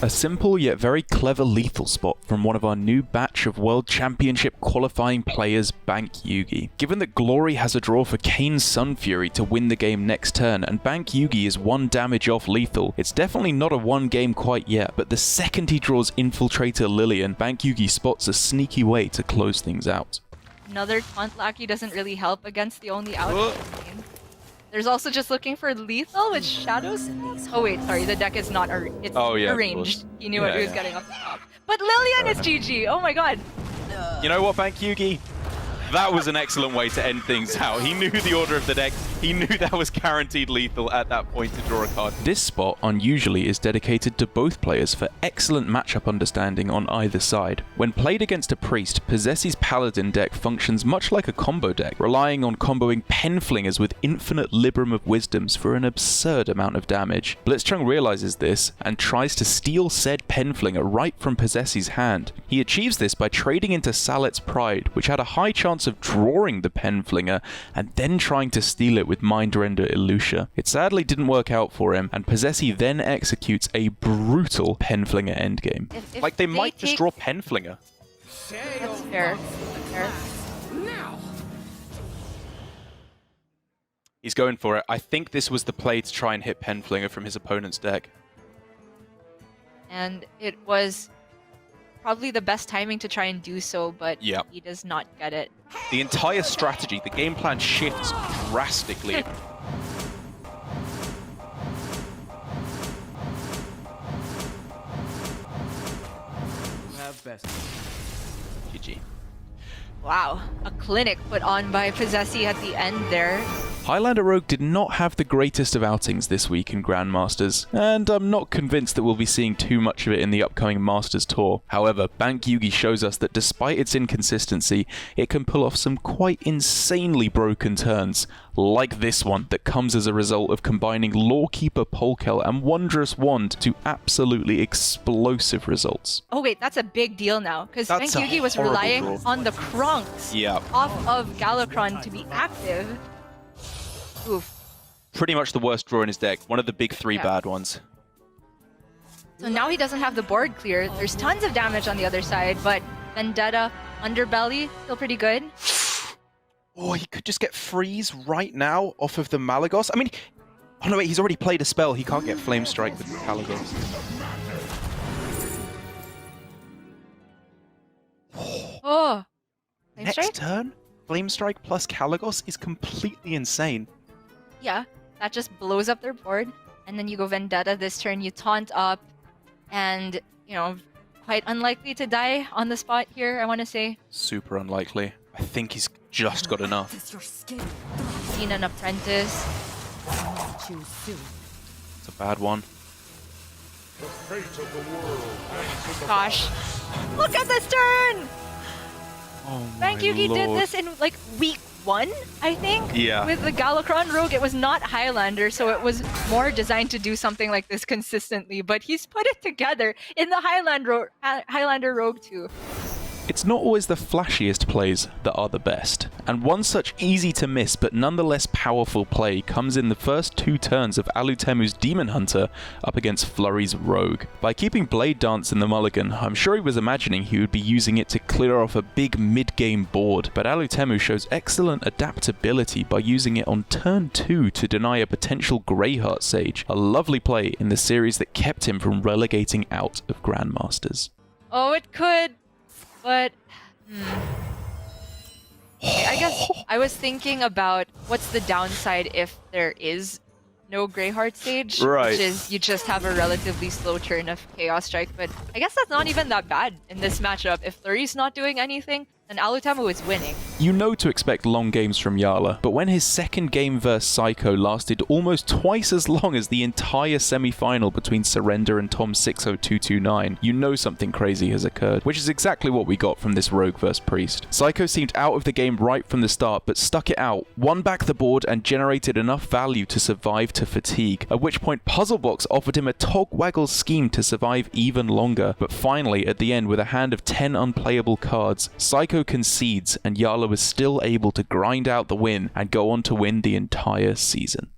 A simple yet very clever lethal spot from one of our new batch of World Championship qualifying players, Bank Yugi. Given that Glory has a draw for Kane's Sun Fury to win the game next turn, and Bank Yugi is 1 damage off lethal, it's definitely not a 1 game quite yet, but the second he draws Infiltrator Lillian, Bank Yugi spots a sneaky way to close things out. Another taunt lackey doesn't really help against the only out. There's also just looking for lethal with Shadows. Oh wait, sorry, the deck is not arranged. He knew what he was getting off the top. But Lillian is GG! Oh my god! You know what, Bank Yugi? That was an excellent way to end things out. He knew the order of the deck. He knew that was guaranteed lethal at that point to draw a card. This spot unusually is dedicated to both players for excellent matchup understanding on either side. When played against a priest, Possessi's Paladin deck functions much like a combo deck, relying on comboing Penflingers with infinite Libram of Wisdoms for an absurd amount of damage. Blitzchang realizes this and tries to steal said Penflinger right from Possessi's hand. He achieves this by trading into Salet's Pride, which had a high chance of drawing the Penflinger and then trying to steal it with Mind Render Illusia. It sadly didn't work out for him, and Possessi then executes a brutal Penflinger endgame. If they might just draw Penflinger. That's fair. He's going for it. I think this was the play to try and hit Penflinger from his opponent's deck. And it was probably the best timing to try and do so, but he does not get it. The entire strategy, the game plan shifts drastically. GG. Wow, a clinic put on by Possessi at the end there. Highlander Rogue did not have the greatest of outings this week in Grandmasters, and I'm not convinced that we'll be seeing too much of it in the upcoming Masters Tour. However, Bank Yugi shows us that despite its inconsistency, it can pull off some quite insanely broken turns, like this one that comes as a result of combining Lawkeeper Polkel and Wondrous Wand to absolutely explosive results. Oh wait, that's a big deal now, because Bank Yugi was relying on the Krunks off of Galakrond to be active. Oof. Pretty much the worst draw in his deck. One of the big 3 bad ones. So now he doesn't have the board clear. There's tons of damage on the other side, but Vendetta, Underbelly, still pretty good. Oh, he could just get freeze right now off of the Malagos. I mean, oh no wait, he's already played a spell. He can't get Flame Strike with Malagos. Oh. Next turn, Flame Strike plus Kalagos is completely insane. Yeah, that just blows up their board, and then you go Vendetta this turn, you taunt up, and, you know, quite unlikely to die on the spot here, I want to say. Super unlikely. I think he's just got enough. Seen an Apprentice. It's a bad one. Gosh. Look at this turn! Oh Bank Yugi did this in, like, week 1, I think? Yeah. With the Galakrond Rogue, it was not Highlander, so it was more designed to do something like this consistently, but he's put it together in the Highlander Rogue too. It's not always the flashiest plays that are the best, and one such easy to miss but nonetheless powerful play comes in the first 2 turns of Alutemu's Demon Hunter up against Flurry's Rogue. By keeping Blade Dance in the mulligan, I'm sure he was imagining he would be using it to clear off a big mid-game board, but Alutemu shows excellent adaptability by using it on turn 2 to deny a potential Greyheart Sage, a lovely play in the series that kept him from relegating out of Grandmasters. Oh, it could! But, I guess I was thinking about what's the downside if there is no Greyheart Sage, which is you just have a relatively slow turn of Chaos Strike, but I guess that's not even that bad in this matchup. If Flurry's not doing anything, then Alutemu is winning. You know to expect long games from Yala, but when his second game versus Psycho lasted almost twice as long as the entire semi-final between Surrender and Tom 60229, you know something crazy has occurred, which is exactly what we got from this Rogue vs Priest. Psycho seemed out of the game right from the start, but stuck it out, won back the board and generated enough value to survive to fatigue, at which point Puzzlebox offered him a Togwaggle scheme to survive even longer, but finally at the end with a hand of 10 unplayable cards, Psycho concedes and Yala was still able to grind out the win and go on to win the entire season.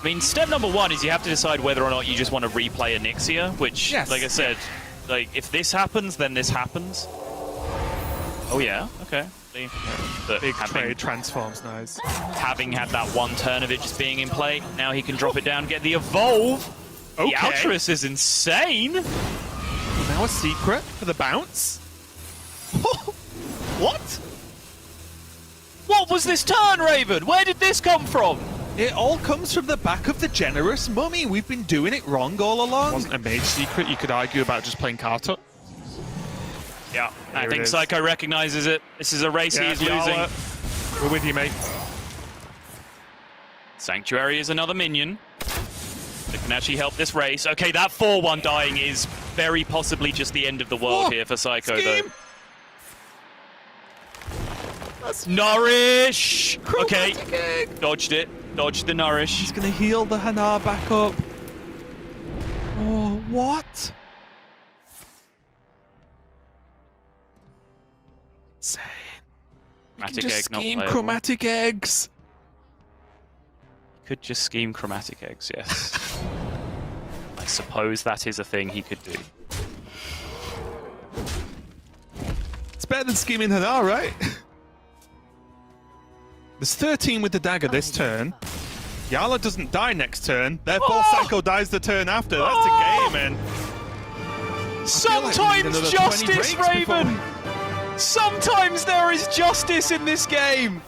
mean, step number one is you have to decide whether or not you just want to replay Onyxia, which, like I said, like if this happens, then this happens. Oh yeah, okay. But Big trade transforms, nice. Having had that one turn of it just being in play, now he can drop it down, get the evolve. Okay. The Altruist is insane. Now a secret for the bounce. What? What was this turn, Raven? Where did this come from? It all comes from the back of the generous mummy. We've been doing it wrong all along. It wasn't a mage secret. You could argue about just playing Carter. Yeah, I think Psycho recognizes it. This is a race he is losing. We're with you, mate. Sanctuary is another minion that can actually help this race. Okay, that 4-1 dying is very possibly just the end of the world here for Psycho, though. Nourish! Okay, dodged it. Dodged the Nourish. He's going to heal the Hanar back up. Oh, what? Insane. Chromatic just egg, not scheme playable. chromatic eggs. Could just scheme chromatic eggs, yes. I suppose that is a thing he could do. It's better than scheming Hanar, right? There's 13 with the dagger this turn. Yala doesn't die next turn, therefore Psycho dies the turn after. That's a game, man. Sometimes justice, Raven! Sometimes there is justice in this game!